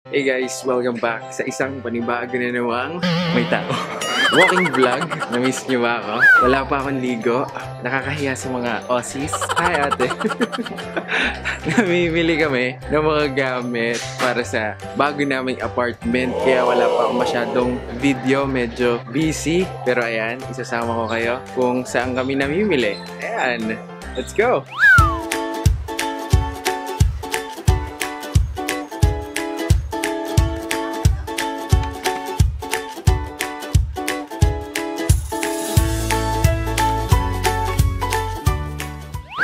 Hey guys, welcome back sa isang panibago na namang may tao. Walking vlog. Na-miss niyo ba ako? Wala pa akong ligo. Nakakahiya sa mga Aussies. Hi ate. Namimili kami ng mga gamit para sa bago naming apartment. Kaya wala pa akong masyadong video. Medyo busy. Pero ayan, isasama ko kayo kung saan kami namimili. Ayan, let's go!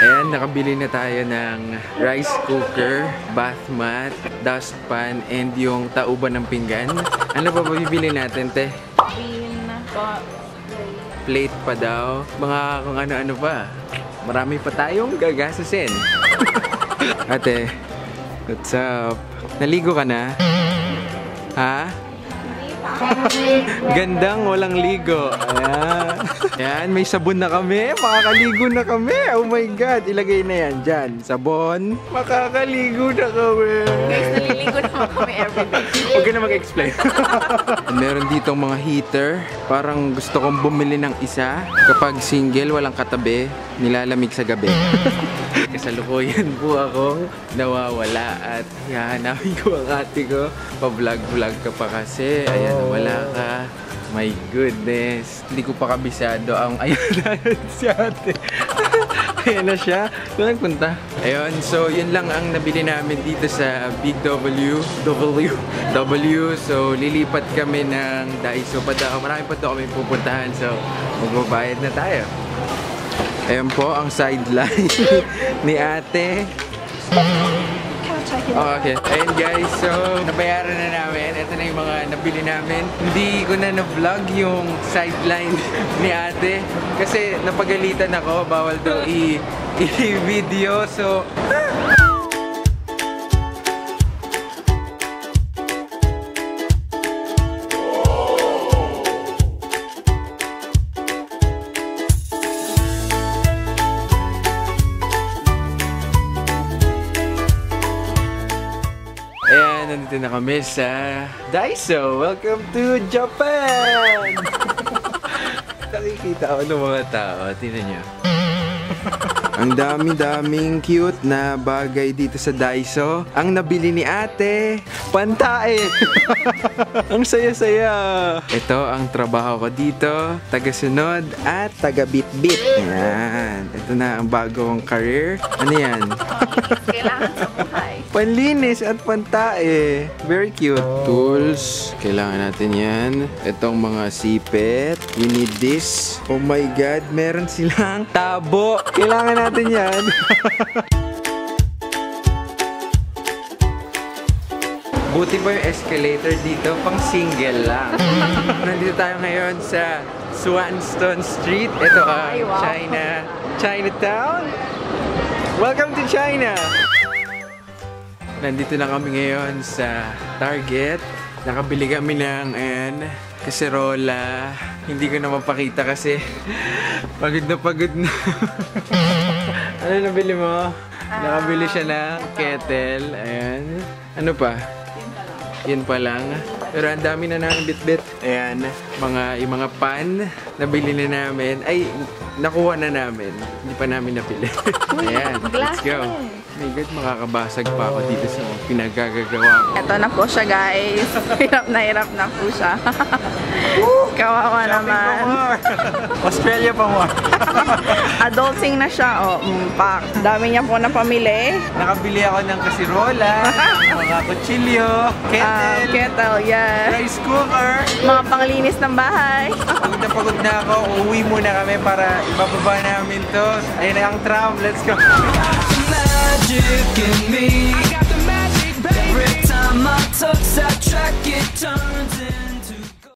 Ayan, nakabili na tayo ng rice cooker, bath mat, dustpan, and yung tauban ng pinggan. Ano pa ba bibili natin, te? Plate pa daw. Mga kung ano-ano pa. Marami pa tayong gagastusin. Ate, what's up? Naligo ka na? Ha? Gandang walang ligo. Ayan. Ayan, may sabon na kami. Makakaligo na kami. Oh my God. Ilagay na yan dyan. Sabon. Makakaligo na kami. Guys, naliligo naman kami everyday. Huwag ka na mag-explain. Meron ditong mga heater. Parang gusto kong bumili ng isa. Kapag single, walang katabi, nilalamig sa gabi. Kasalukuyan po akong nawawala at hahanapin ko ang ate ko. Pa-vlog-vlog ka pa kasi. Ayan, wala ka. My goodness. Hindi ko pa kabisado ang ayun na si ate. Ayan na siya. Saan nagpunta? Ayun, so yun lang ang nabili namin dito sa Big W. So lilipat kami ng Daiso pa daw. Marami pa daw kami pupuntahan. So magbabayad na tayo. Ayan po ang sideline ni ate. Oh, okay. Ayan guys, so nabayaran na namin. Ito na yung mga nabili namin. Hindi ko na na-vlog yung sideline ni ate kasi napagalitan ako. Bawal daw i-video. So ayan, nandito na kami sa Daiso. Welcome to Japan! Nakikita ako ng mga tao. Tingnan nyo. Ang dami-daming cute na bagay dito sa Daiso. Ang nabili ni ate, pantae! Ang saya-saya! Ito ang trabaho ko dito. Tagasunod at taga-bit-bit. Ayan. Ito na ang bagong career. Ano yan? Kailangan sa buhay. Panlinis at pantae. Very cute. Tools. Kailangan natin yan. Itong mga sipet. We need this. Oh my God. Meron silang tabo. Kailangan natin yan. Buti pa yung escalator dito. Pang single lang. Nandito tayo ngayon sa Swanston Street. Ito ang Chinatown. Welcome to China! Nandito na kami ngayon sa Target. Nakabili kami ng kaserola. Hindi ko na mapakita kasi pagod na. Ano nabili mo? Nakabili siya ng kettle. Ayan. Ano pa? Yun pa lang. Pero ang dami na namin bit-bit. Ayan. Yung mga pan. Nabili na namin. Ay, nakuha na namin. Hindi pa namin napili. Ayan. Let's go. My God, makakabasag pa ako dito sa pinagagagawa ko. Ito na po siya guys. Hirap na po siya. Kawawa naman. Australia pa mo. Adulting na siya. Pak. Dami niya po na pamili. Nakabili ako ng kasirola, mga kutsilyo, Kettle, yeah. rice cooker. Mga panglinis ng bahay. Pagod na ako. Uuwi muna kami para ibababa namin to. Ayun na ang tram. Let's go. Magic in me. I got the magic, baby. Every time I touch that track, it turns in.